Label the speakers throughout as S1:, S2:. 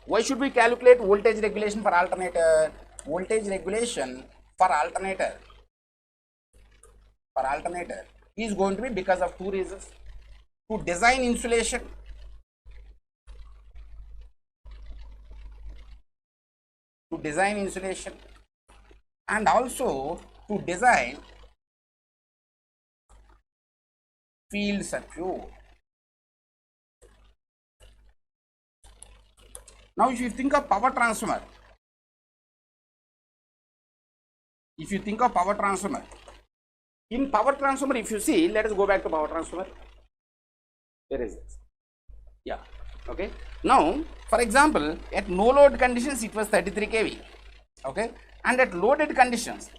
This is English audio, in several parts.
S1: Why should we calculate voltage regulation for alternator? Voltage regulation for alternator is going to be because of two reasons. To design insulation, and also to design field circuit. Now if you think of power transformer, in power transformer, if you see, let us go back to power transformer. Where is this? Yeah, okay. Now for example, at no load conditions it was 33 kV, okay, and at loaded conditions,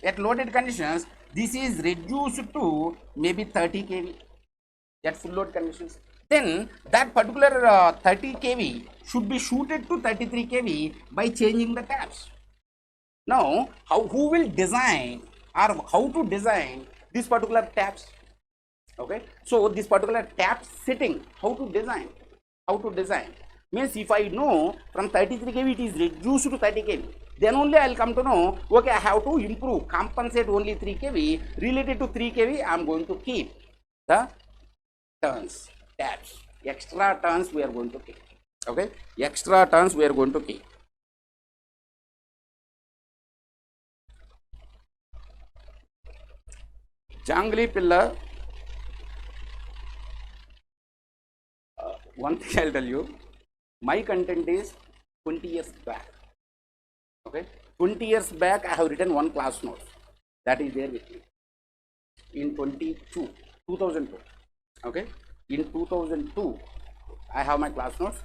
S1: this is reduced to maybe 30 kV at full load conditions. Then that particular 30 kV should be shooted to 33 kV by changing the taps. Now who will design, or how to design this particular taps? Okay, so this particular tap setting, how to design means, if I know from 33 kV it is reduced to 30 kV, then only I will come to know, okay, I have to improve, compensate only 3 kV, related to 3 kV I am going to keep the turns, taps, extra turns we are going to keep. Okay, extra turns we are going to keep. Jangli Pilla, one thing I'll tell you, my content is 20 years back. Okay, 20 years back I have written one class note that is there with me in 2002. Okay, in 2002 I have my class notes.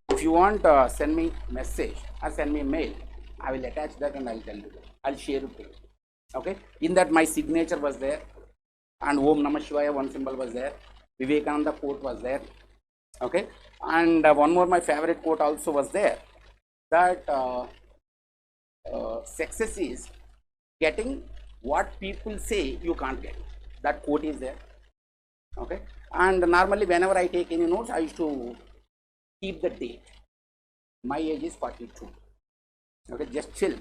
S1: If you want, send me message or send me mail, I will attach that and I'll tell you, I'll share it with you. Okay, in that my signature was there, and Om Namah Shivaya one symbol was there, Vivekananda quote was there. Okay, and one more my favorite quote also was there, that success is getting what people say you can't get. That quote is there. Okay, and normally whenever I take any notes, I used to keep the date. My age is 42. Okay, just chill.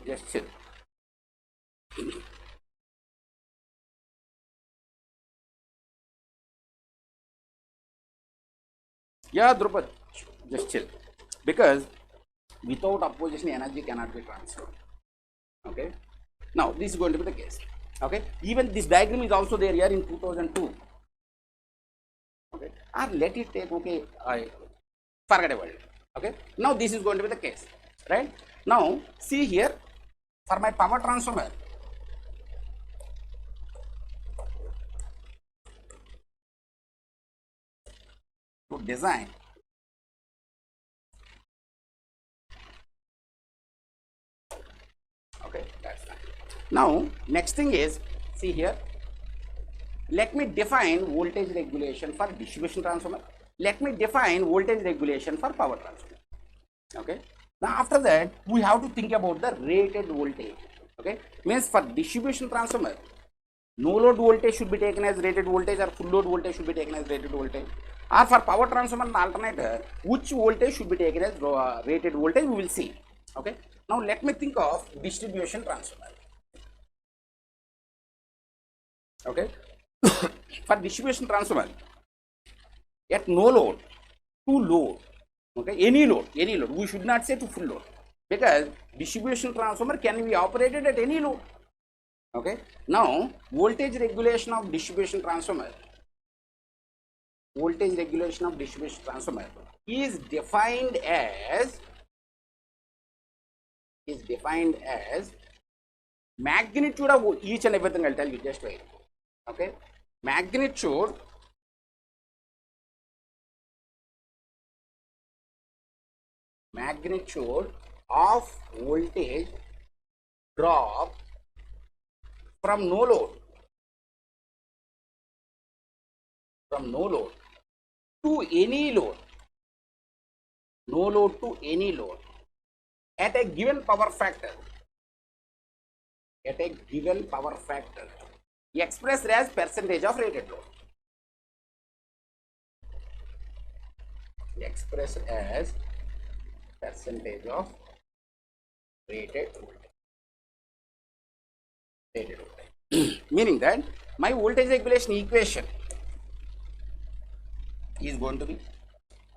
S1: Yeah, Drupad, just chill, because without opposition energy cannot be transferred. Okay, now this is going to be the case. Okay, even this diagram is also there here in 2002. Okay, or let it take, okay, I forget about it. Okay, now this is going to be the case, right? Now see here, for my power transformer, to design, okay, that's fine. Now next thing is, see here, let me define voltage regulation for distribution transformer, let me define voltage regulation for power transformer. Okay, now after that we have to think about the rated voltage. Okay, means for distribution transformer, no load voltage should be taken as rated voltage, or full load voltage should be taken as rated voltage, or for power transformer and alternator, which voltage should be taken as rated voltage, we will see. Okay, now let me think of distribution transformer. Okay, for distribution transformer, at no load, to load, okay, any load, we should not say to full load, because distribution transformer can be operated at any load. Okay, now voltage regulation of distribution transformer, is defined as magnitude of each and everything. I'll tell you, just wait. Okay, magnitude of voltage drop from no load to any load, at a given power factor, expressed as percentage of rated load, expressed as percentage of rated voltage. Rated voltage. Meaning that my voltage regulation equation is going to be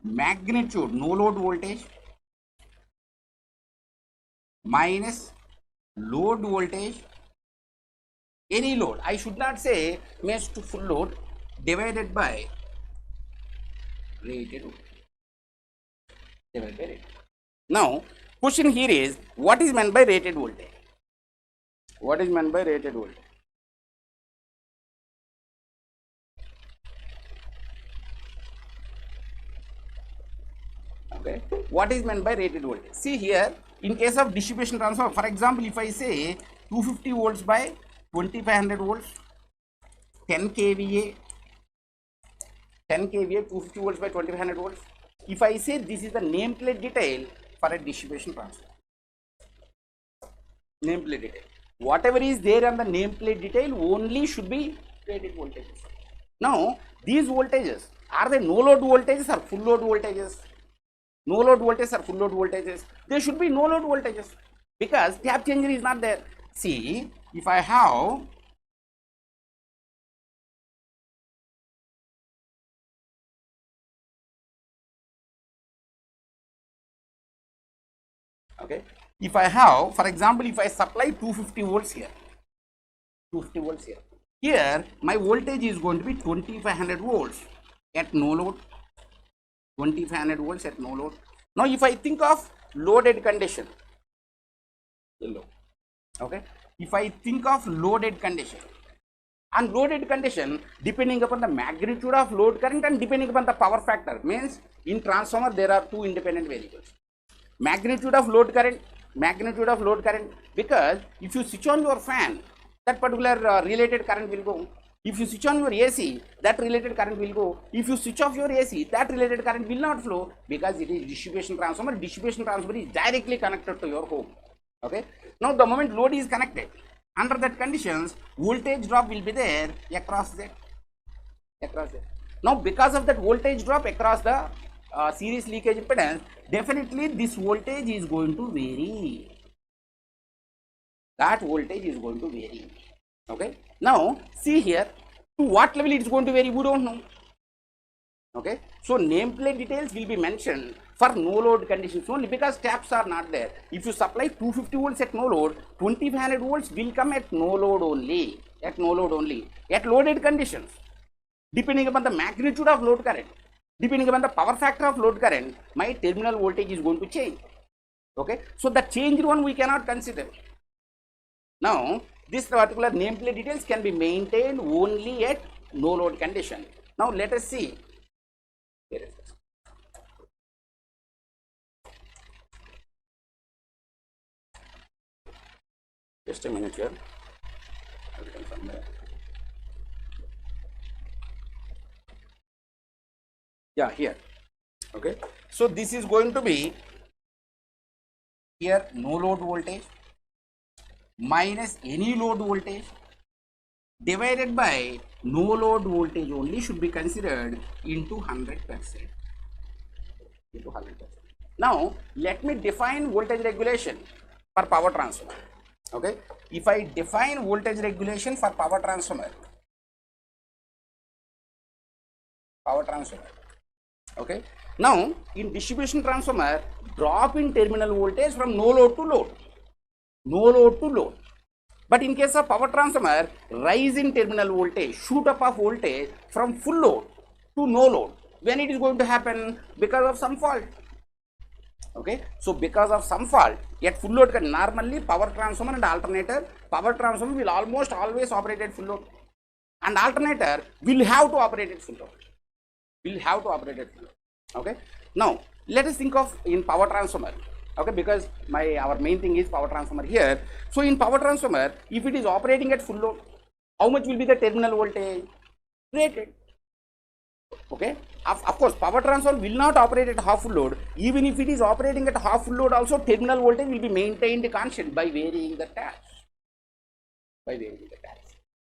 S1: magnitude no load voltage minus load voltage, any load, I should not say mesh to full load, divided by rated voltage. Divided by rated. Now, question here is, what is meant by rated voltage? What is meant by rated voltage? Okay, what is meant by rated voltage? See here, in case of distribution transformer, for example, if I say 250 volts by 2500 volts, 10 kVA, 250 volts by 2500 volts. If I say this is the nameplate detail for a distribution transformer, nameplate detail, whatever is there on the nameplate detail only should be rated voltages. Now, these voltages, are they no load voltages or full load voltages? No load voltages or full load voltages? They should be no load voltages because tap changer is not there. See, if I have okay, if I have, for example, if I supply 250 volts here, 250 volts here my voltage is going to be 2500 volts at no load, 2500 volts at no load. Now, if I think of loaded condition, okay, if I think of loaded condition, and loaded condition depending upon the magnitude of load current and depending upon the power factor, means in transformer there are two independent variables, magnitude of load current, because if you switch on your fan, that particular related current will go. If you switch on your AC, that related current will go. If you switch off your AC, that related current will not flow because it is distribution transformer. Distribution transformer is directly connected to your home. Okay. Now, the moment load is connected, under that conditions, voltage drop will be there across that. Now, because of that voltage drop across the series leakage impedance, definitely this voltage is going to vary. That voltage is going to vary. Okay. Now, see here, to what level it is going to vary, we don't know. Okay. So, nameplate details will be mentioned for no load conditions only because taps are not there. If you supply 250 volts at no load, 2500 volts will come at no load only. At loaded conditions, depending upon the magnitude of load current, depending upon the power factor of load current, my terminal voltage is going to change. Okay. So, the changed one we cannot consider. Now, this particular nameplate details can be maintained only at no load condition. Now, let us see. Here is this. Just a minute here. I will confirm that. Yeah, here. Okay. So, this is going to be here no load voltage minus any load voltage divided by no load voltage only should be considered into 100%. Now, let me define voltage regulation for power transformer. Okay. If I define voltage regulation for power transformer, okay. Now, in distribution transformer, drop in terminal voltage from no load to load. But in case of power transformer, rise in terminal voltage, shoot up of voltage from full load to no load. When it is going to happen? Because of some fault. Okay. So, because of some fault, at full load, normally power transformer and alternator, power transformer will almost always operate at full load, and alternator will have to operate at full load. Okay. Now, let us think of in power transformer. Okay, because our main thing is power transformer here. So, in power transformer, if it is operating at full load, how much will be the terminal voltage? Rated. Okay. Of course, power transformer will not operate at half full load. Even if it is operating at half full load, also terminal voltage will be maintained constant by varying the taps.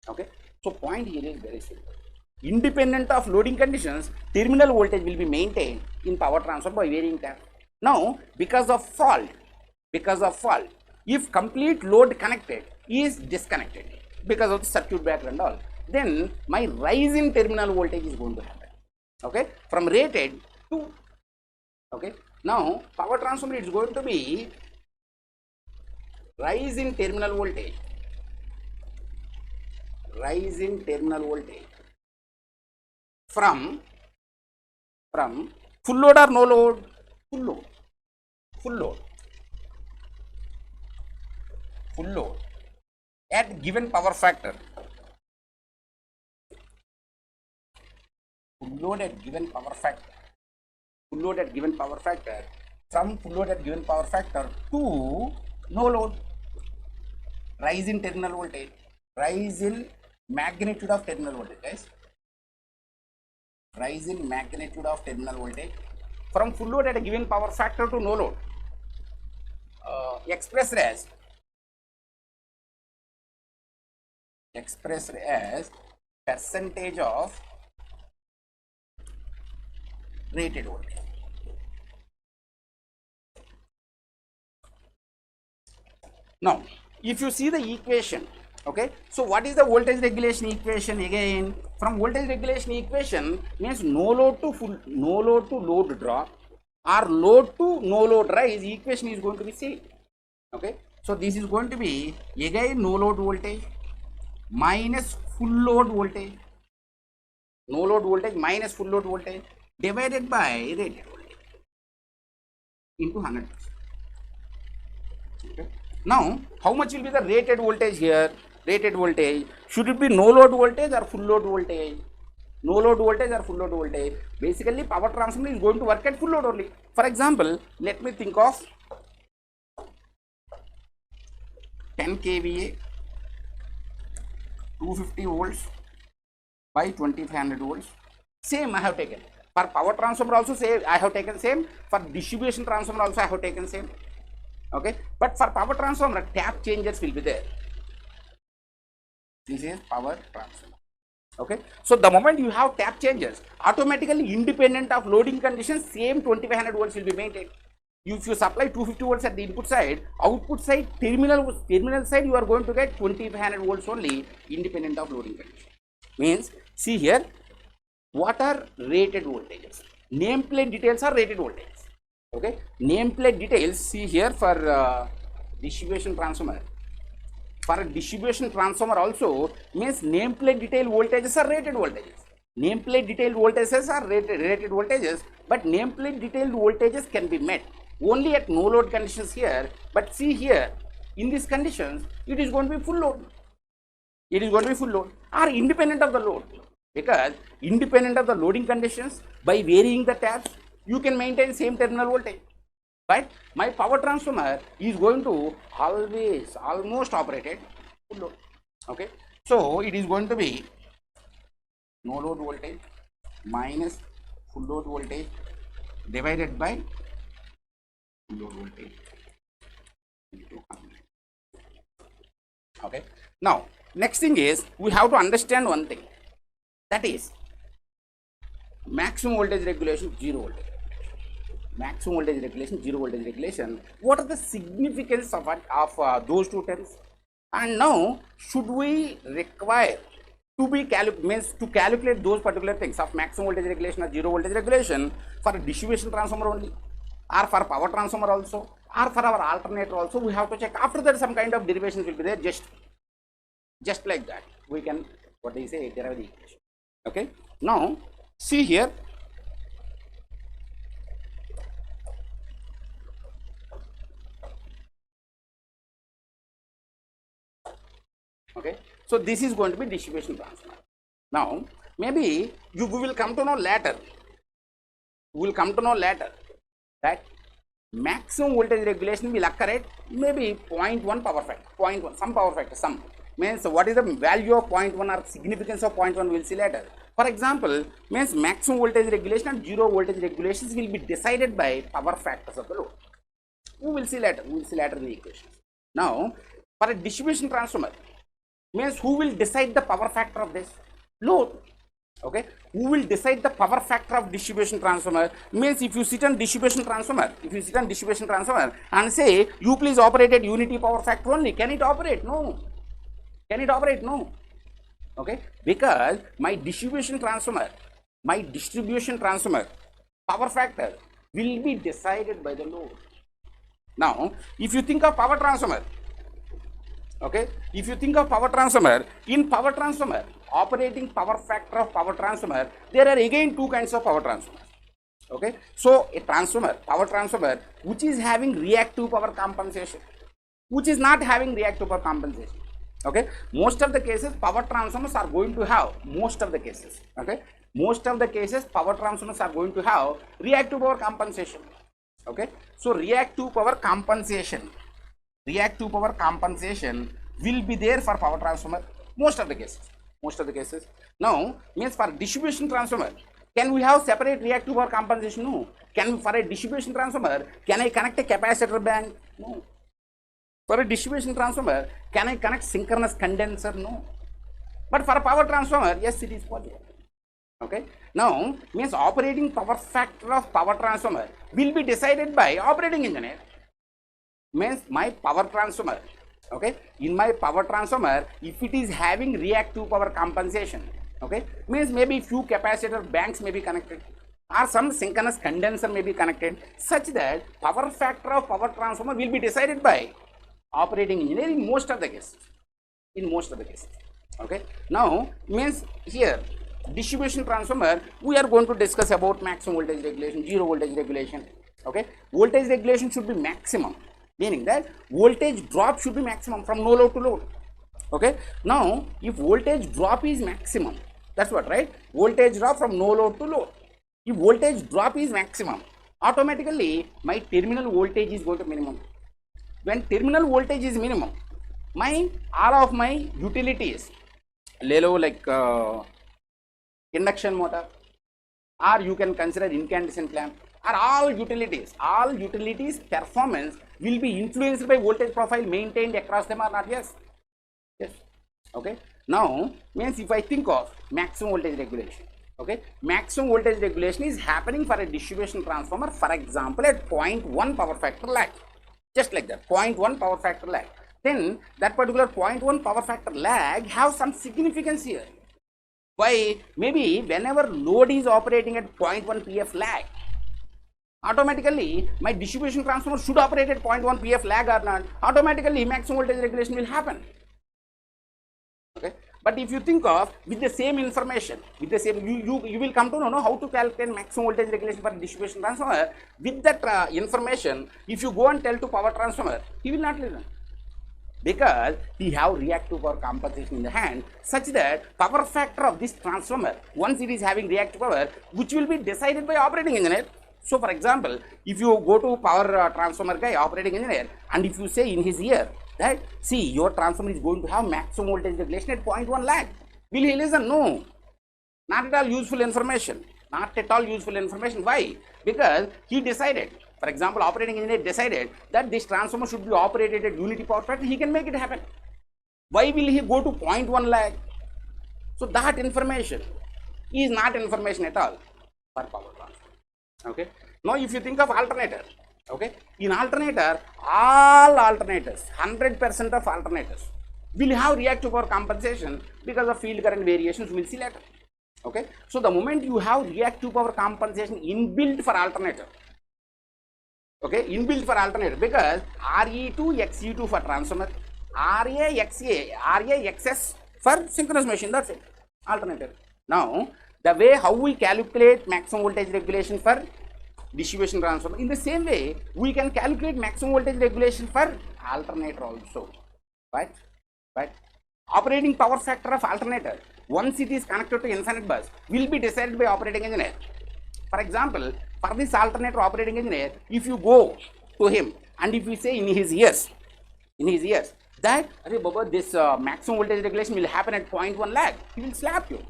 S1: Okay. So, point here is very simple. Independent of loading conditions, terminal voltage will be maintained in power transformer by varying taps. Now, because of fault, if complete load connected is disconnected because of the circuit breaker and all, then my rise in terminal voltage is going to happen. Okay, from rated to, okay, now power transformer is going to be rise in terminal voltage, from full load or no load? Full load at given power factor. Full load at given power factor. From full load at given power factor to no load. Rise in terminal voltage. Rise in magnitude of terminal voltage, guys. Rise in magnitude of terminal voltage from full load at a given power factor to no load, expressed as percentage of rated voltage. Now, if you see the equation, okay, so what is the voltage regulation equation? Again, from voltage regulation equation means no load to load drop or load to no load rise, equation is going to be same. Okay, so this is going to be again no load voltage minus full load voltage, no load voltage minus full load voltage divided by rated voltage into 100%. Okay. Now, how much will be the rated voltage here? Rated voltage, should it be no load voltage or full load voltage? No load voltage or full load voltage? Basically, power transformer is going to work at full load only. For example, let me think of 10 kVA, 250 volts by 2500 volts. Same I have taken. For power transformer also same I have taken same. For distribution transformer also I have taken same. Okay, but for power transformer tap changes will be there. This is power transformer. Okay, so the moment you have tap changes, automatically independent of loading conditions, same 2500 volts will be maintained. If you supply 250 volts at the input side, output side, terminal side, you are going to get 2500 volts only, independent of loading condition. Means, see here, what are rated voltages? Nameplate details are rated voltages. Okay, nameplate details, see here for distribution transformer. For a distribution transformer also means nameplate detail voltages are rated voltages. Nameplate detail voltages are rated voltages, but nameplate detailed voltages can be met only at no load conditions here. But see here, in these conditions, it is going to be full load. It is going to be full load or independent of the load, because independent of the loading conditions, by varying the taps, you can maintain same terminal voltage. But my power transformer is going to always almost operated full load. Okay, so it is going to be no load voltage minus full load voltage divided by full load voltage into 100. Okay, now next thing is we have to understand one thing, that is maximum voltage regulation, zero voltage. Maximum voltage regulation, zero voltage regulation. What are the significance of those two terms? And now, should we require to be calculate those particular things of maximum voltage regulation or zero voltage regulation for a distribution transformer only, or for power transformer also, or for our alternator also? We have to check. After that, some kind of derivations will be there. Just like that, we can, what do you say, derive the equation. Okay. Now, see here. Okay, so this is going to be distribution transformer. Now, maybe we will come to know later. We will come to know later that maximum voltage regulation will occur at maybe 0.1 power factor, 0.1, some power factor, some means what is the value of 0.1 or significance of 0.1, we will see later. For example, means maximum voltage regulation and zero voltage regulations will be decided by power factors of the load. We will see later. We will see later in the equations. Now, for a distribution transformer, means who will decide the power factor of this? Load. Okay, who will decide the power factor of distribution transformer? Means if you sit on distribution transformer, and say you please operate at unity power factor only, can it operate? No. Can it operate? No. Okay, because my distribution transformer power factor will be decided by the load. Now if you think of power transformer, okay, if you think of power transformer, in power transformer, operating power factor of power transformer, there are again two kinds of power transformers. Okay, so a transformer, power transformer, which is having reactive power compensation, which is not having reactive power compensation. Okay, most of the cases power transformers are going to have, power transformers are going to have reactive power compensation. Okay, so reactive power compensation will be there for power transformer most of the cases. Now means for distribution transformer, can we have separate reactive power compensation? No. For a distribution transformer, can I connect a capacitor bank? No. For a distribution transformer, can I connect synchronous condenser? No. But for a power transformer, yes, it is possible. Okay, now means operating power factor of power transformer will be decided by operating engineer. Means my power transformer, okay, in my power transformer, if it is having reactive power compensation, okay, means maybe few capacitor banks may be connected or some synchronous condenser may be connected, such that power factor of power transformer will be decided by operating engineer in most of the cases. Okay, now means here distribution transformer, we are going to discuss about maximum voltage regulation, zero voltage regulation. Okay, voltage regulation should be maximum, meaning that voltage drop should be maximum from no load to load. Okay, now if voltage drop is maximum, that's what, right? Voltage drop from no load to load. If voltage drop is maximum, automatically my terminal voltage is going to minimum. When terminal voltage is minimum, all of my utilities, like induction motor, or you can consider incandescent lamp, are all utilities performance will be influenced by voltage profile maintained across them or not? Yes. Okay, now means if I think of maximum voltage regulation, okay, maximum voltage regulation is happening for a distribution transformer, for example at 0.1 power factor lag, just like that, 0.1 power factor lag. Then that particular 0.1 power factor lag have some significance here. Why? Maybe whenever load is operating at 0.1 PF lag, automatically my distribution transformer should operate at 0.1 PF lag or not, automatically maximum voltage regulation will happen. Okay, but if you think of with the same information, you will come to know how to calculate maximum voltage regulation for distribution transformer. With that information, if you go and tell to power transformer, he will not listen, because he have reactive power compensation in the hand, such that power factor of this transformer, once it is having reactive power, which will be decided by operating engineer. So for example, if you go to power transformer guy, operating engineer, and if you say in his ear that, see, your transformer is going to have maximum voltage regulation at 0.1 lag, will he listen? No. Not at all useful information. Why? Because he decided, for example, operating engineer decided that this transformer should be operated at unity power factor, he can make it happen. Why will he go to 0.1 lag? So that information is not information at all for power transformer. Okay, now if you think of alternator, okay, in alternator, all alternators, 100% of alternators will have reactive power compensation because of field current variations, we'll see later. Okay, so the moment you have reactive power compensation inbuilt for alternator, okay, because RE2 XE2 for transformer, RA XS for synchronous machine, that's it, alternator. Now the way how we calculate maximum voltage regulation for distribution transformer, in the same way we can calculate maximum voltage regulation for alternator also, right? Operating power factor of alternator, once it is connected to infinite bus, will be decided by operating engineer. For example, for this alternator operating engineer, if you go to him and if you say in his ears that, Baba, this maximum voltage regulation will happen at 0.1 lag, he will slap you.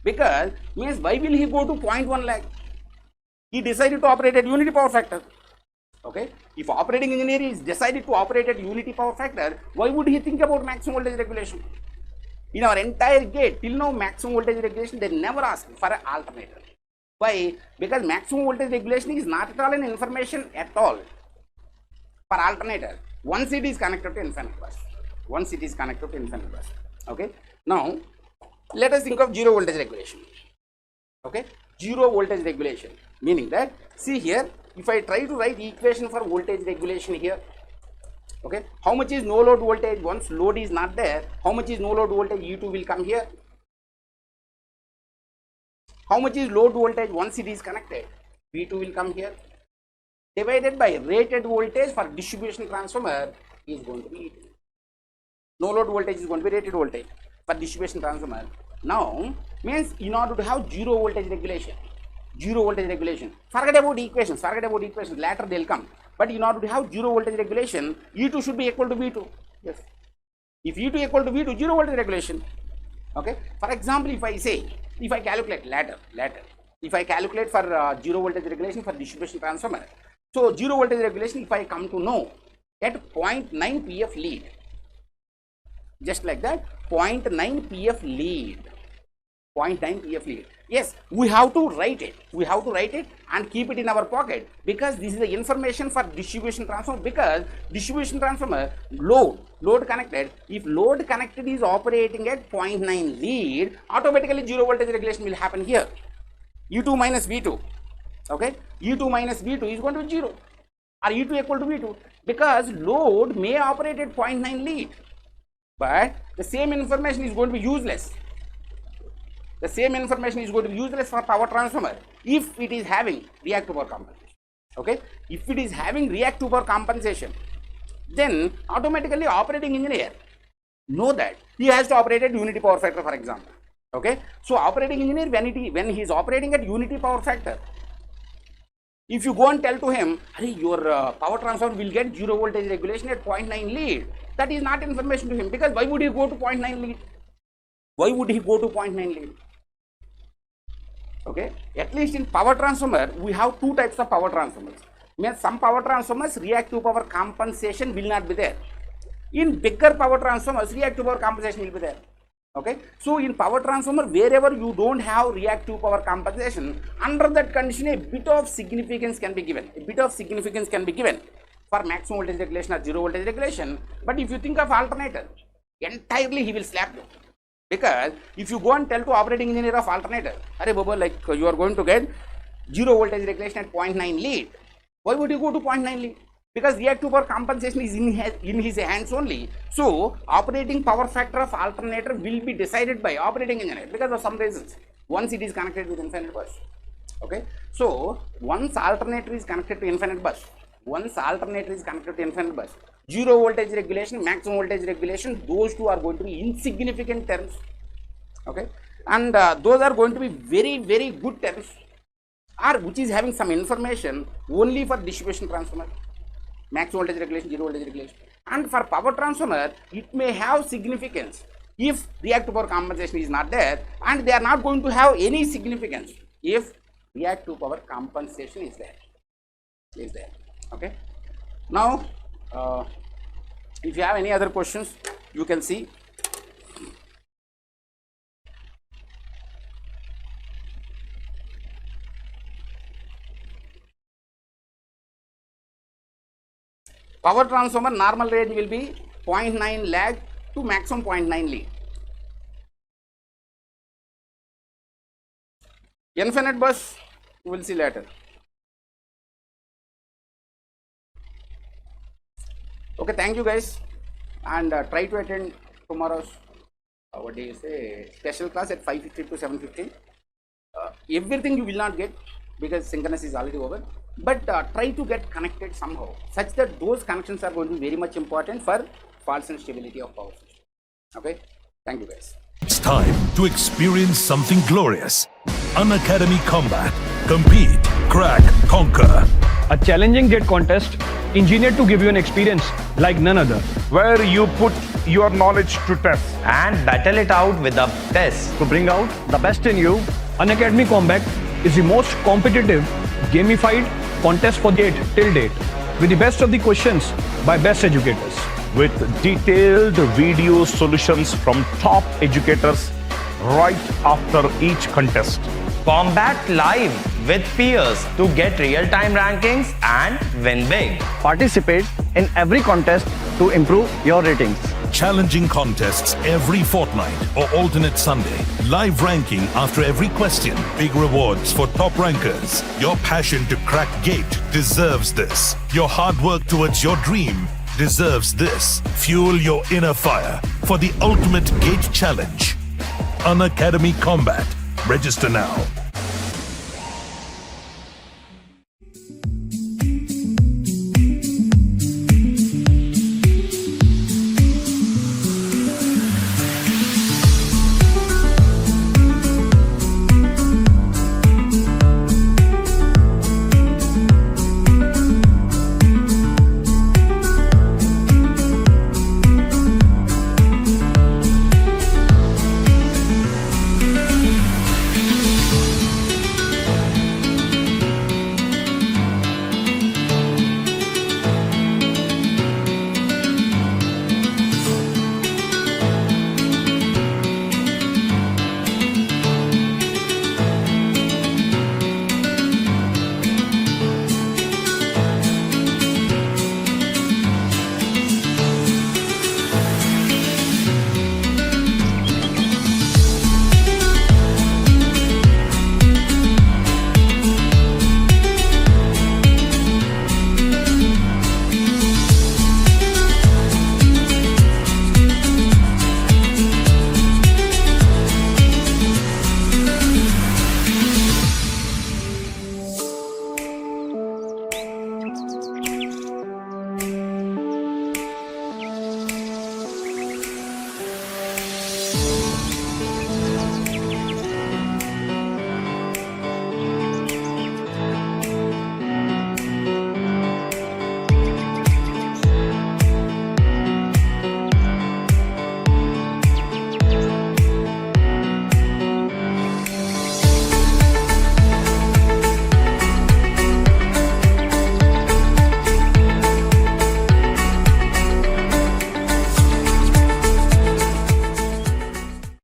S1: Because means why will he go to 0.1 lag? He decided to operate at unity power factor. Okay, if operating engineer is decided to operate at unity power factor, why would he think about maximum voltage regulation? In our entire gate, till now maximum voltage regulation, they never ask for an alternator. Why? Because maximum voltage regulation is not at all an information at all for alternator. Once it is connected to infinite bus. Once it is connected to infinite bus. Okay. Now, let us think of zero voltage regulation. Okay. Zero voltage regulation. Meaning that, see here, if I try to write equation for voltage regulation here, okay, how much is no load voltage once load is not there? How much is no load voltage? E2 will come here. How much is load voltage once it is connected? V2 will come here. Divided by rated voltage for distribution transformer is going to be E2. No load voltage is going to be rated voltage for distribution transformer. Now, means in order to have zero voltage regulation, forget about equations, later they will come. But in order to have zero voltage regulation, E2 should be equal to V2. Yes. If E2 equal to V2, zero voltage regulation. Okay. For example, if I calculate later, if I calculate for zero voltage regulation for distribution transformer, so zero voltage regulation, if I come to know at 0.9 pf lead, just like that, 0.9 pf lead. 0.9 pf lead. Yes, we have to write it. We have to write it and keep it in our pocket, because this is the information for distribution transformer. Because distribution transformer load connected, if load connected is operating at 0.9 lead, automatically zero voltage regulation will happen here. E2 minus V2. Okay, E2 minus V2 is going to be 0, or E2 equal to V2, because load may operate at 0.9 lead, but the same information is going to be useless. The same information is going to be useless for power transformer if it is having reactive power compensation. Okay, if it is having reactive power compensation, then automatically operating engineer know that he has to operate at unity power factor, for example. Okay, so operating engineer, when he is operating at unity power factor, if you go and tell to him, hey, your power transformer will get zero voltage regulation at 0.9 lead, that is not information to him, because why would he go to 0.9 lead? Why would he go to 0.9 lead? Okay, at least in power transformer, we have two types of power transformers. Means some power transformers, reactive power compensation will not be there. In bigger power transformers, reactive power compensation will be there. Okay, so in power transformer, wherever you don't have reactive power compensation, under that condition, a bit of significance can be given. For maximum voltage regulation or zero voltage regulation. But if you think of alternator, entirely he will slap you. Because if you go and tell to operating engineer of alternator, Arey Baba, like you are going to get zero voltage regulation at 0.9 lead, why would you go to 0.9 lead? Because reactive power compensation is in his hands only. So operating power factor of alternator will be decided by operating engineer because of some reasons. Once it is connected with infinite bus. Okay, so once alternator is connected to infinite bus, zero voltage regulation, maximum voltage regulation, those two are going to be insignificant terms. Okay, and those are going to be very, very good terms, or which is having some information only for distribution transformer, maximum voltage regulation, zero voltage regulation. And for power transformer, it may have significance if reactive power compensation is not there, and they are not going to have any significance if reactive power compensation is there. Okay, now if you have any other questions, you can see. Power transformer normal range will be 0.9 lag to maximum 0.9 lead. Infinite bus, we will see later. Okay, thank you guys, and try to attend tomorrow's what do you say, special class at 5:15 to 7:15. Everything you will not get because synchronous is already over, but try to get connected somehow, such that those connections are going to be very much important for faults and stability of power system. Okay, thank you guys.
S2: It's time to experience something glorious. Unacademy Combat. Compete, crack, conquer.
S3: A challenging jet contest engineered to give you an experience like none other.
S4: Where you put your knowledge to test
S5: and battle it out with the best.
S3: To bring out the best in you, Unacademy Combat is the most competitive, gamified contest for jet till date, with the best of the questions by best educators.
S4: with detailed video solutions from top educators right after each contest.
S5: Combat live with peers to get real-time rankings and win big.
S3: Participate in every contest to improve your ratings.
S2: Challenging contests every fortnight or alternate Sunday. Live ranking after every question. Big rewards for top rankers. Your passion to crack GATE deserves this. Your hard work towards your dream deserves this. Fuel your inner fire for the ultimate GATE challenge. Unacademy Combat. Register now.